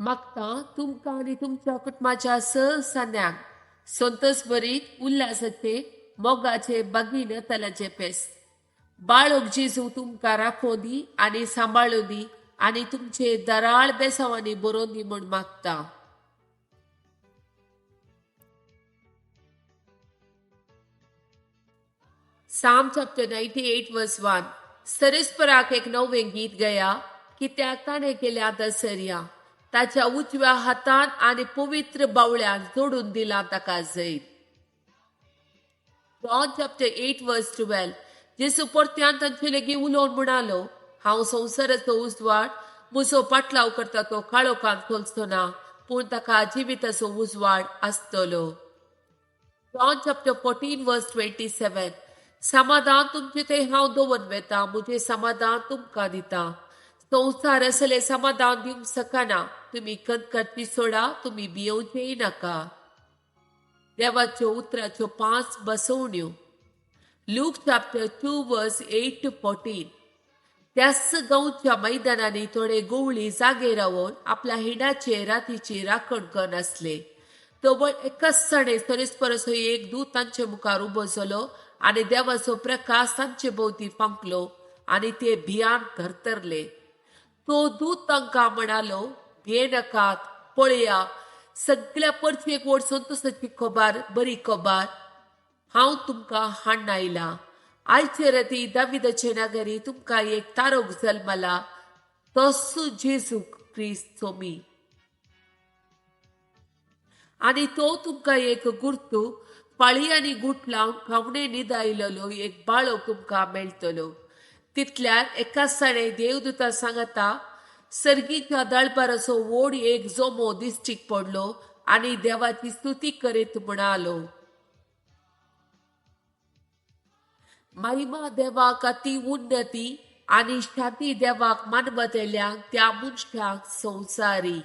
मागता तुमकां आणि तुमच्या कुटुंबाच्या सन्यांक संतोष भरीत उल्हासाचे मोगाचे बागीन तलाचे पेस बाळोक जेजू तुमकां राखो दी आणि सांबाळू दी आणि तुमचे दराळ बेसावांनी बरोवन दी म्हूण मागता. Psalm chapter 98 verse 1. सरस्पराक एक नवें गीत गया की त्या ताणे केल्या दसर्या ताच्या उजव्या हातान आणि पवित्र बावळ्यान जोडून दिला ताका जैत. John chapter 8 verse 12. जेसू परत्यान तांचे लेगी उलोवन म्हणालो, हांव संवसाराचो उजवाड, म्हजो पाटलाव करता तो काळोखान चलचो ना, पूण ताका जिविताचो उजवाड आसतलो. John chapter 14 verse 27. समाधान तुमचे ते हांव दवरून वेता, मुझे समाधान तुमकां दिता. संवसार असले समाधान दिवंक शकना. तुम्ही कणकरची सोडा, तुम्ही भियेवचेय नाका. देवाच्यो उतराच्यो 5 बसवण्यो. लूक चॅप्टर 2 वर्स 8 to 14. त्याच गांवच्या मैदानांनी थोडे गवळी जागे रावून आपल्या हिडाचे रातीची राखण करन आसले. तोवळ एकाच सणे सरस्परसो एक दूत तांचे मुखार उबो जालो आणि देवाचो प्रकाश तांचे भोवती फांकलो आणि ते भियान घरतरले. तो दूत तांकां म्हणालो, भिये नाकात, पळया, सगळ्या परचेक व्हड संतोशाची खबर, बरी खबर हांव तुमकां हाडून आयला. आयचे राती दाविदाचे नगरी तुमकां एक तारक जल्मला, तोच जेजू ख्रिस्त सोमी. आणि तो तुमकां एक गुर्तू, पाळी आणि गुट लावन खावणे न्हिदायिल्लो एक बाळक तुमकां मेळटलो. तितल्यार एका सणे देवदूता सांगता, सर्गीच्या दळबाराचो व्हड एक जोमो दिश्टीक पडलो आणि देवाची स्तुती करीत म्हणालो, महिमा देवाक अति उन्नती आणि शांती देवाक मानवतेल्यांक त्या मनशांक संवसारी.